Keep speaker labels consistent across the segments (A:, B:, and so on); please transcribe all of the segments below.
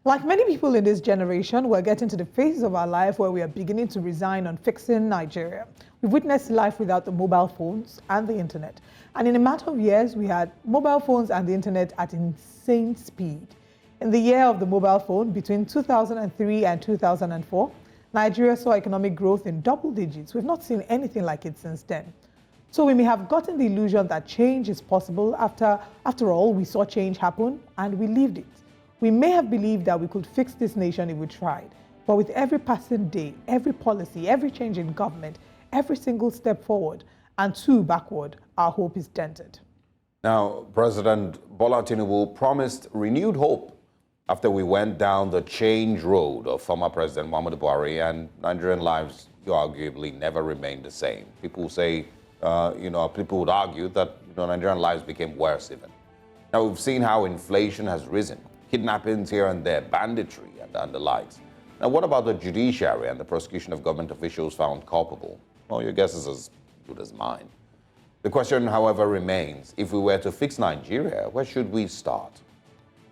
A: Like many people in this generation, we're getting to the phase of our life where we are beginning to resign on fixing Nigeria. We've witnessed life without the mobile phones and the internet. And in a matter of years, we had mobile phones and the internet at insane speed. In the year of the mobile phone, between 2003 and 2004, Nigeria saw economic growth in double digits. We've not seen anything like it since then. So we may have gotten the illusion that change is possible. After all, we saw change happen and we lived it. We may have believed that we could fix this nation if we tried, but with every passing day, every policy, every change in government, every single step forward and two backward, our hope is dented.
B: Now, President Bola Tinubu promised renewed hope after we went down the change road of former President Muhammadu Buhari, and Nigerian lives arguably never remained the same. People say, people would argue that Nigerian lives became worse even. Now, we've seen how inflation has risen. Kidnappings here and there, banditry and the likes. Now, what about the judiciary and the prosecution of government officials found culpable? Well, your guess is as good as mine. The question, however, remains, if we were to fix Nigeria, where should we start?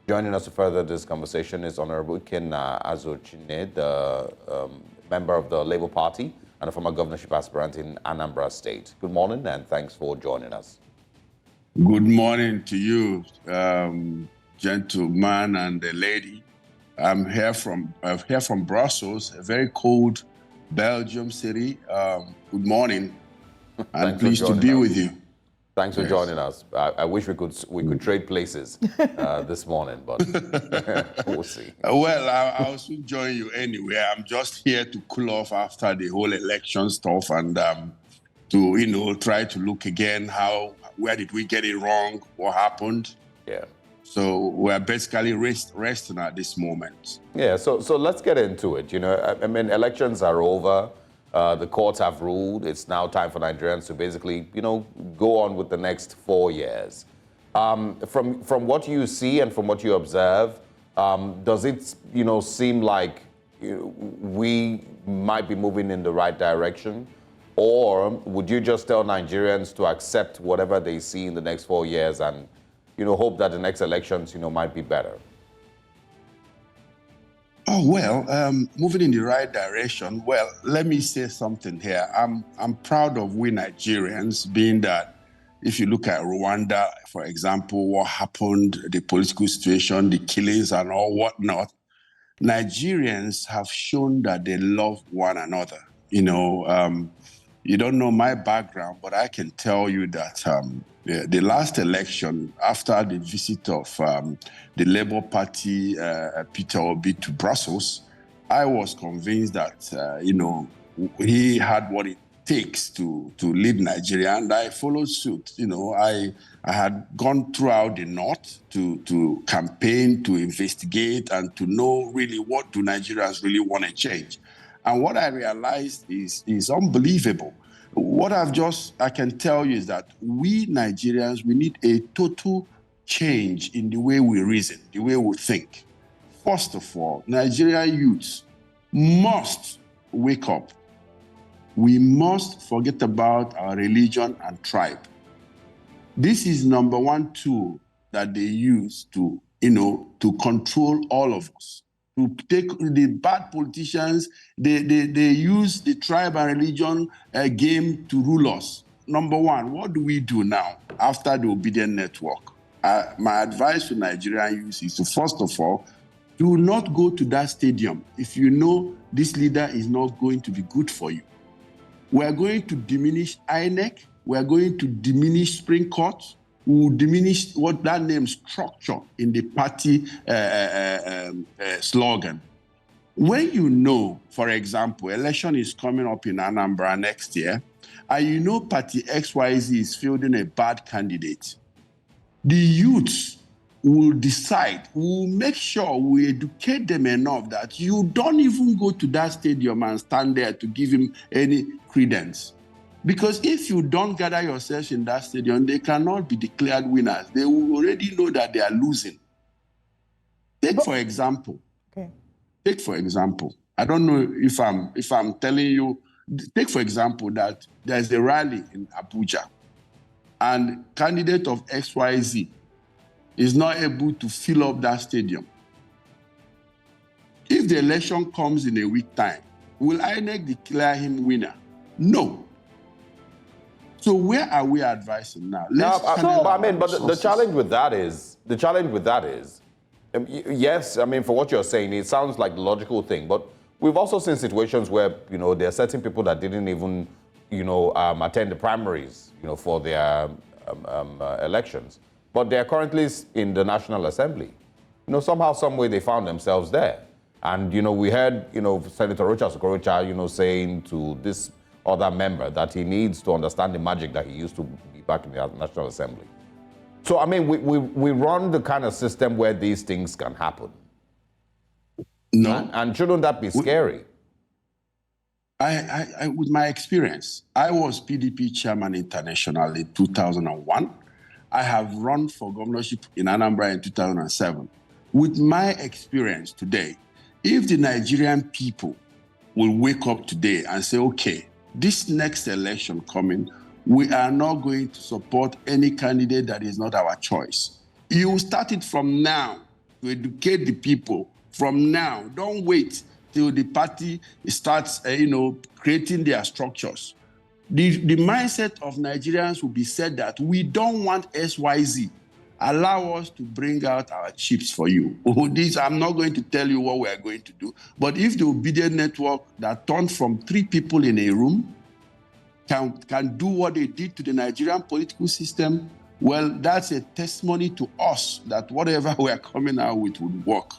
B: Joining us to further this conversation is Honorable Ikenna Azomchine, the member of the Labour Party and a former governorship aspirant in Anambra State. Good morning and thanks for joining us.
C: Good morning to you, gentleman and the lady. I'm here from Brussels, a very cold Belgium city. Good morning. I'm pleased to be with you.
B: Thanks for joining us. I wish we could trade places this morning, but we'll see.
C: Well, I'll soon join you anyway. I'm just here to cool off after the whole election stuff and to try to look again where did we get it wrong, what happened.
B: Yeah.
C: So we're basically resting at this moment.
B: Yeah, so let's get into it. I mean, elections are over. The courts have ruled. It's now time for Nigerians to basically, go on with the next 4 years. From what you see and from what you observe, does it, seem like we might be moving in the right direction? Or would you just tell Nigerians to accept whatever they see in the next 4 years and hope that the next elections, might be better?
C: Oh, well, moving in the right direction. Well, let me say something here. I'm proud of we Nigerians, being that if you look at Rwanda, for example, what happened, the political situation, the killings and all whatnot, Nigerians have shown that they love one another. You don't know my background, but I can tell you that the last election, after the visit of the Labour Party, Peter Obi, to Brussels, I was convinced that, he had what it takes to lead Nigeria, and I followed suit. I had gone throughout the north to campaign, to investigate, and to know really what do Nigerians really want to change. And what I realized is unbelievable. What I can tell you is that we Nigerians, we need a total change in the way we reason, the way we think. First of all, Nigerian youths must wake up. We must forget about our religion and tribe. This is number one tool that they use to control all of us. To take the bad politicians, they use the tribe and religion game to rule us. Number one, what do we do now after the obedient network? My advice to Nigerian youth is to, first of all, do not go to that stadium if you know this leader is not going to be good for you. We are going to diminish INEC. We are going to diminish Supreme Court. We will diminish what that name structure in the party slogan. When you know, for example, election is coming up in Anambra next year, and party XYZ is fielding a bad candidate, the youths will decide, will make sure we educate them enough that you don't even go to that stadium and stand there to give him any credence. Because if you don't gather yourselves in that stadium, they cannot be declared winners. They will already know that they are losing. Take for example, I don't know if I'm telling you, take for example that there's a rally in Abuja and candidate of XYZ is not able to fill up that stadium. If the election comes in a week time, will INEC declare him winner? No. So where are we advising now?
B: But the challenge with that is, yes, I mean, for what you're saying, it sounds like the logical thing, but we've also seen situations where, there are certain people that didn't even, attend the primaries, for their elections, but they're currently in the National Assembly. Somehow, some way they found themselves there. And, we heard, Senator Rochas Okorocha, saying to this other member that he needs to understand the magic that he used to be back in the National Assembly. So, I mean, we run the kind of system where these things can happen.
C: No.
B: And shouldn't that be scary?
C: I with my experience, I was PDP chairman internationally in 2001. I have run for governorship in Anambra in 2007. With my experience today, if the Nigerian people will wake up today and say, okay, this next election coming, we are not going to support any candidate that is not our choice. You start it from now to educate the people from now. Don't wait till the party starts, creating their structures. The mindset of Nigerians will be said that we don't want XYZ. Allow us to bring out our chips for you. I'm not going to tell you what we are going to do, but if the obedient network that turned from 3 people in a room can do what they did to the Nigerian political system, well, that's a testimony to us that whatever we are coming out with would work.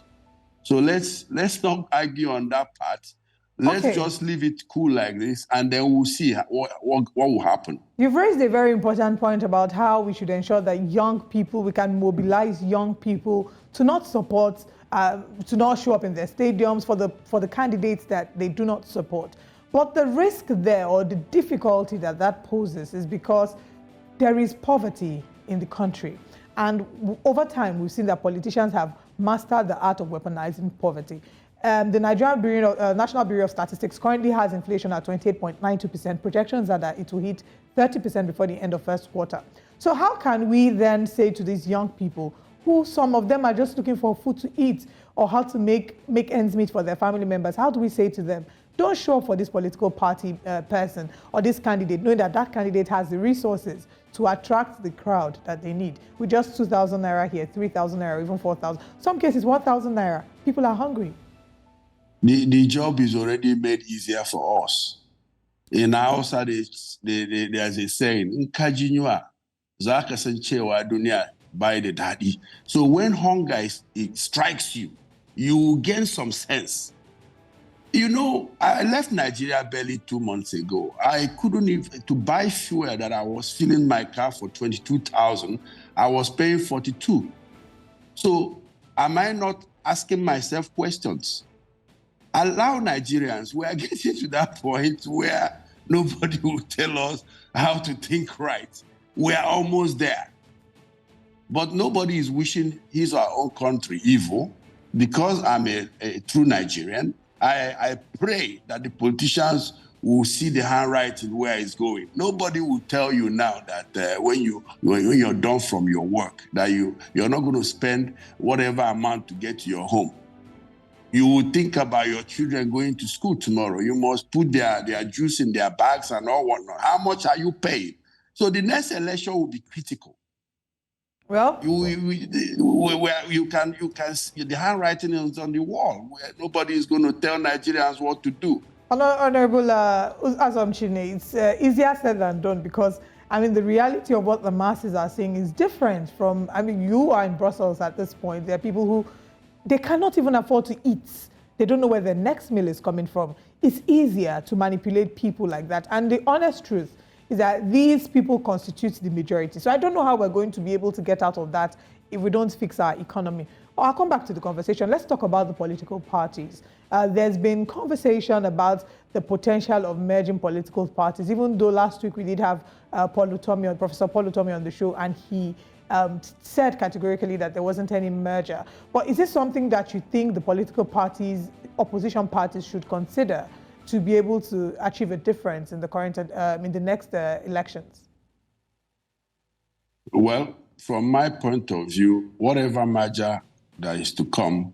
C: So let's not argue on that part. Let's just leave it cool like this, and then we'll see what will happen.
A: You've raised a very important point about how we should ensure that we can mobilize young people to not support, to not show up in their stadiums for the candidates that they do not support. But the risk there, or the difficulty that poses, is because there is poverty in the country. And over time, we've seen that politicians have mastered the art of weaponizing poverty. The Nigerian National Bureau of Statistics currently has inflation at 28.92%. Projections are that it will hit 30% before the end of first quarter. So how can we then say to these young people, who some of them are just looking for food to eat or how to make ends meet for their family members, how do we say to them, don't show up for this political party person or this candidate, knowing that candidate has the resources to attract the crowd that they need? With just 2,000 naira here, 3,000 naira, even 4,000, some cases 1,000 naira, people are hungry.
C: The job is already made easier for us. In Hausa, there's a saying, "Nkajinywa, zaka sanchewa dunia by the daddy." So when hunger it strikes you, you gain some sense. I left Nigeria barely 2 months ago. I couldn't even, to buy fuel that I was filling my car for 22,000, I was paying 42. So am I not asking myself questions? Allow Nigerians. We are getting to that point where nobody will tell us how to think right. We are almost there. But nobody is wishing his or her own country evil. Because I'm a true Nigerian, I pray that the politicians will see the handwriting where it's going. Nobody will tell you now that when you're done from your work, that you're not going to spend whatever amount to get to your home. You will think about your children going to school tomorrow. You must put their juice in their bags and all whatnot. How much are you paying? So the next election will be critical.
A: Well,
C: you can see the handwriting is on the wall. Where nobody is going to tell Nigerians what to do.
A: Honorable Azomchine, it's easier said than done, because the reality of what the masses are saying is different from, you are in Brussels at this point. There are people who, they cannot even afford to eat. They don't know where their next meal is coming from. It's easier to manipulate people like that. And the honest truth is that these people constitute the majority. So I don't know how we're going to be able to get out of that if we don't fix our economy. I'll come back to the conversation. Let's talk about the political parties. There's been conversation about the potential of merging political parties, even though last week we did have Professor Paul Utomi on the show, and he said categorically that there wasn't any merger. But is this something that you think the political parties, opposition parties, should consider to be able to achieve a difference in the current, in the next elections?
C: Well, from my point of view, whatever merger that is to come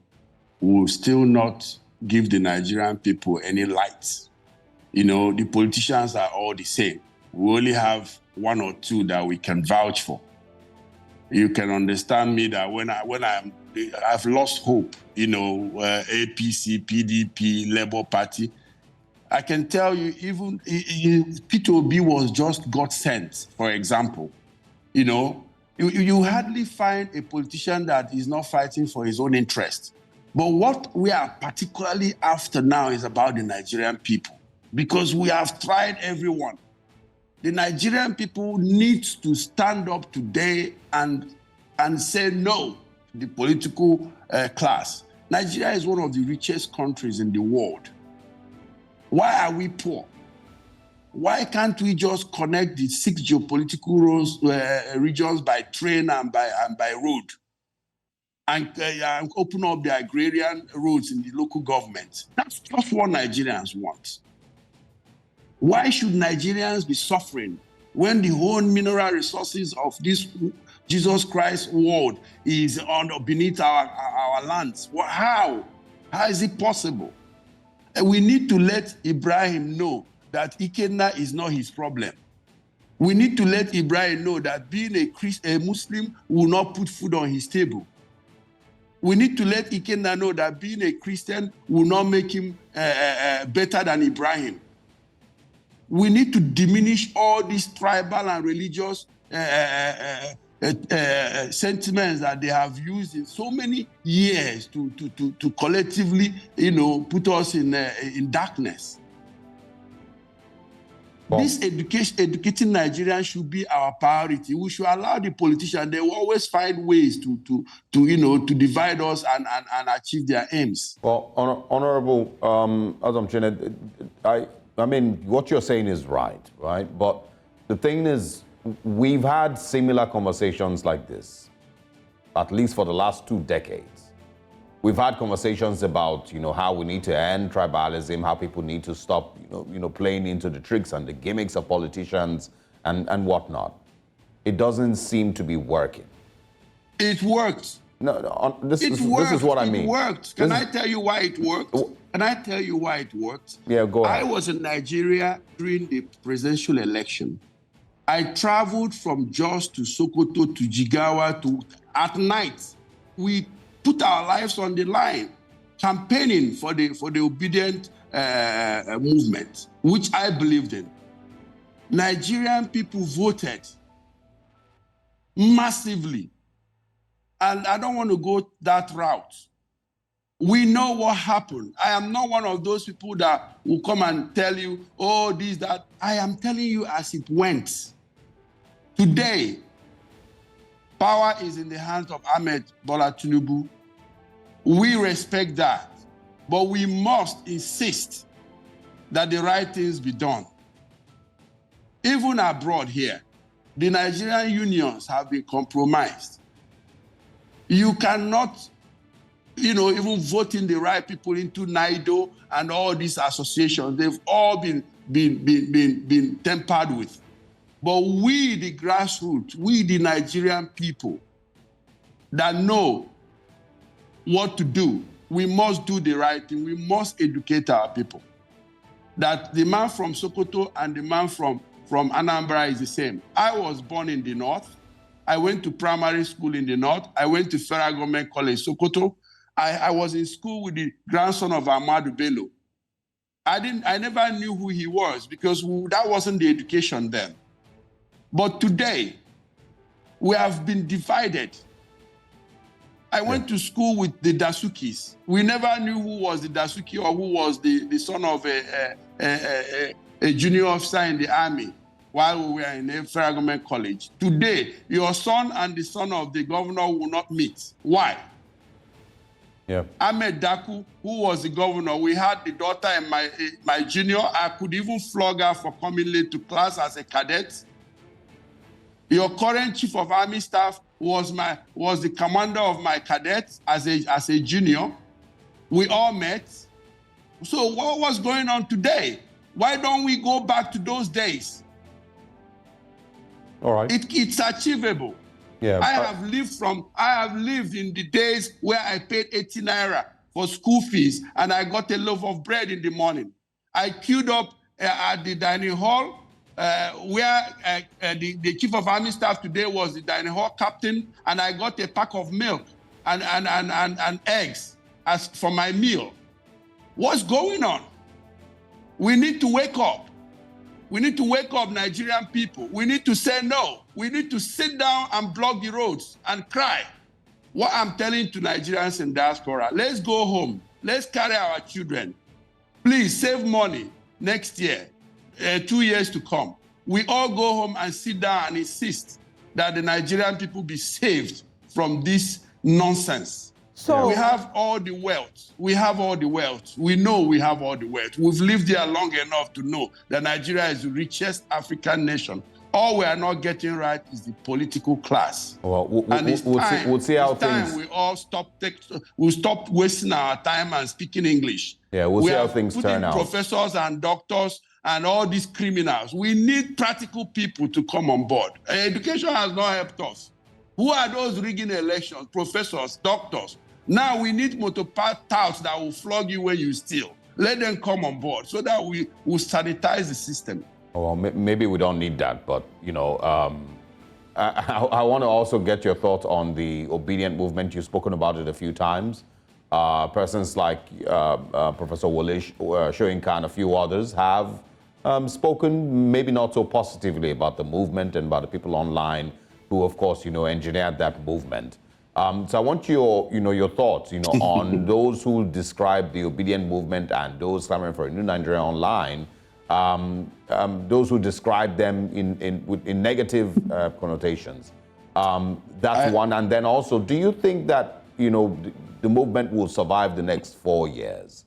C: will still not give the Nigerian people any light. You know, the politicians are all the same. We only have one or two that we can vouch for. You can understand me that I've lost hope, you know, APC, PDP, Labour Party. I can tell you, even Peter Obi was just God sent, for example. You know, you hardly find a politician that is not fighting for his own interest. But what we are particularly after now is about the Nigerian people, because we have tried everyone. The Nigerian people need to stand up today and say no to the political class. Nigeria is one of the richest countries in the world. Why are we poor? Why can't we just connect the 6 geopolitical regions by train and by road, and open up the agrarian roads in the local government? That's just what Nigerians want. Why should Nigerians be suffering when the whole mineral resources of this Jesus Christ world is beneath our lands? How? How is it possible? And we need to let Ibrahim know that Ikenna is not his problem. We need to let Ibrahim know that being a Muslim will not put food on his table. We need to let Ikenna know that being a Christian will not make him better than Ibrahim. We need to diminish all these tribal and religious sentiments that they have used in so many years to collectively, you know, put us in darkness. Well, this educating Nigerians should be our priority. We should allow the politicians. They will always find ways to divide us and achieve their aims.
B: Well, Honorable Azomchine, I mean, what you're saying is right? But the thing is, we've had similar conversations like this, at least for the last 2 decades. We've had conversations about, you know, how we need to end tribalism, how people need to stop, playing into the tricks and the gimmicks of politicians and whatnot. It doesn't seem to be working.
C: It worked.
B: No, this is what I mean.
C: It worked. Can I tell you why it worked? Can I tell you why it worked?
B: Yeah, go ahead.
C: I was in Nigeria during the presidential election. I traveled from Jos to Sokoto to Jigawa at night. We put our lives on the line, campaigning for the obedient movement, which I believed in. Nigerian people voted massively. And I don't want to go that route. We know what happened. I am not one of those people that will come and tell you, oh, this, that. I am telling you as it went. Today, power is in the hands of Ahmed Bola Tinubu. We respect that, but we must insist that the right things be done. Even abroad here, the Nigerian unions have been compromised. You cannot, even voting the right people into NIDO and all these associations. They've all been tampered with. But we, the grassroots, we, the Nigerian people that know what to do, we must do the right thing. We must educate our people. That the man from Sokoto and the man from Anambra is the same. I was born in the north. I went to primary school in the north. I went to Federal Government College, Sokoto. I was in school with the grandson of Ahmadu Bello. I never knew who he was because that wasn't the education then. But today, we have been divided. I went to school with the Dasukis. We never knew who was the Dasuki or who was the son of a junior officer in the army while we were in a Federal Government College. Today, your son and the son of the governor will not meet. Why?
B: Yeah.
C: Ahmed Daku, who was the governor, we had the daughter in my junior. I could even flog her for coming late to class as a cadet. Your current chief of army staff was the commander of my cadets as a junior. We all met. So what was going on today? Why don't we go back to those days?
B: All right.
C: It's achievable.
B: Yeah.
C: I have lived in the days where I paid 80 naira for school fees, and I got a loaf of bread in the morning. I queued up at the dining hall where the chief of army staff today was the dining hall captain, and I got a pack of milk and eggs as for my meal. What's going on? We need to wake up. We need to wake up, Nigerian people. We need to say no. We need to sit down and block the roads and cry. What I'm telling to Nigerians in diaspora, let's go home. Let's carry our children. Please save money next year, 2 years to come. We all go home and sit down and insist that the Nigerian people be saved from this nonsense. So we have all the wealth. We have all the wealth. We know we have all the wealth. We've lived here long enough to know that Nigeria is the richest African nation. All we are not getting right is the political class.
B: Well, we'll see how things.
C: We all we'll stop wasting our time and speaking English.
B: Yeah, we'll see how things turn out.
C: Professors and doctors and all these criminals. We need practical people to come on board. Education has not helped us. Who are those rigging elections? Professors, doctors. Now we need motopath touts that will flog you when you steal. Let them come on board so that we will sanitize the system.
B: Well, maybe we don't need that, but I want to also get your thoughts on the obedient movement. You've spoken about it a few times. Persons like Professor Wole Soyinka and a few others have spoken maybe not so positively about the movement and about the people online who, of course, engineered that movement. So I want your thoughts, on those who describe the obedient movement and those clamoring for a new Nigeria online. Those who describe them in negative connotations. That's one. And then also, do you think that the movement will survive the next 4 years?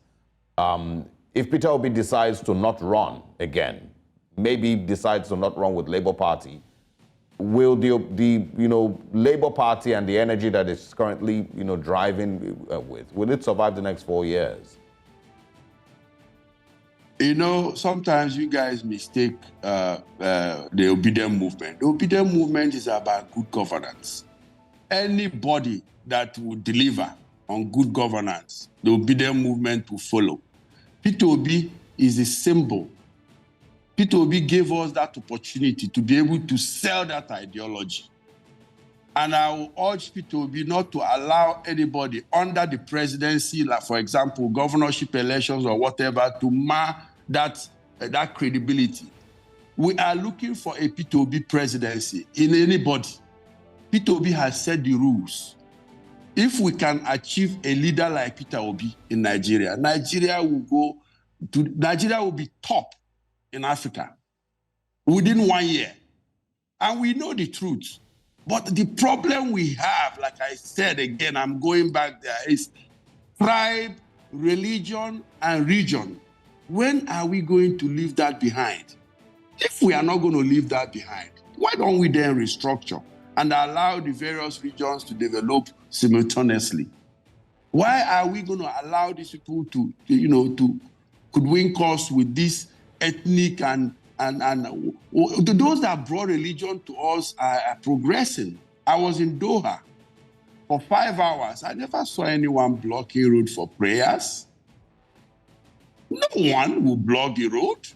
B: If Peter Obi decides to not run again, maybe decides to not run with Labour Party, will the Labour Party and the energy that it's currently driving will it survive the next 4 years?
C: Sometimes you guys mistake the obedient movement. The obedient movement is about good governance. Anybody that will deliver on good governance, the obedient movement will follow. Peter Obi is a symbol. Peter Obi gave us that opportunity to be able to sell that ideology. And I will urge Peter Obi not to allow anybody under the presidency, like for example, governorship elections or whatever, to mar that credibility. We are looking for a Peter Obi presidency in anybody. Peter Obi has set the rules. If we can achieve a leader like Peter Obi in Nigeria, Nigeria will be top in Africa within 1 year. And we know the truth. But the problem we have, like I said again, I'm going back there, is tribe, religion, and region. When are we going to leave that behind? If we are not going to leave that behind, why don't we then restructure and allow the various regions to develop simultaneously? Why are we going to allow these people to could win cause with this ethnic and those that brought religion to us are progressing. I was in Doha for 5 hours. I never saw anyone blocking road for prayers. No one will block the road.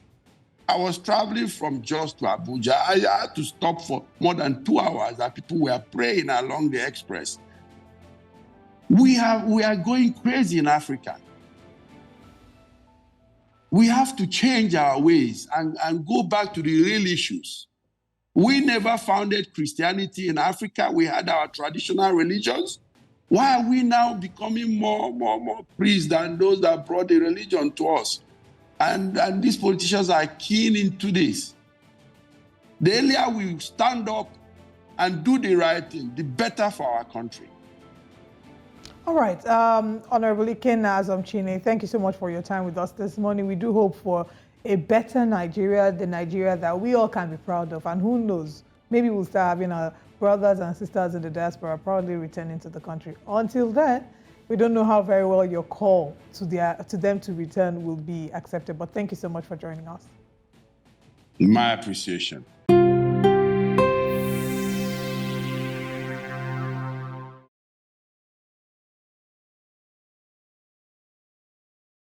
C: I was traveling from Jos to Abuja. I had to stop for more than 2 hours that people were praying along the express. We are going crazy in Africa. We have to change our ways and go back to the real issues. We never founded Christianity in Africa. We had our traditional religions. Why are we now becoming more priests than those that brought the religion to us? And these politicians are keen into this. The earlier we stand up and do the right thing, the better for our country.
A: All right, Honorable Ikenna Azomchine, thank you so much for your time with us this morning. We do hope for a better Nigeria, the Nigeria that we all can be proud of. And who knows, maybe we'll start having our brothers and sisters in the diaspora proudly returning to the country. Until then, we don't know how very well your call to them to return will be accepted. But thank you so much for joining us.
C: My appreciation.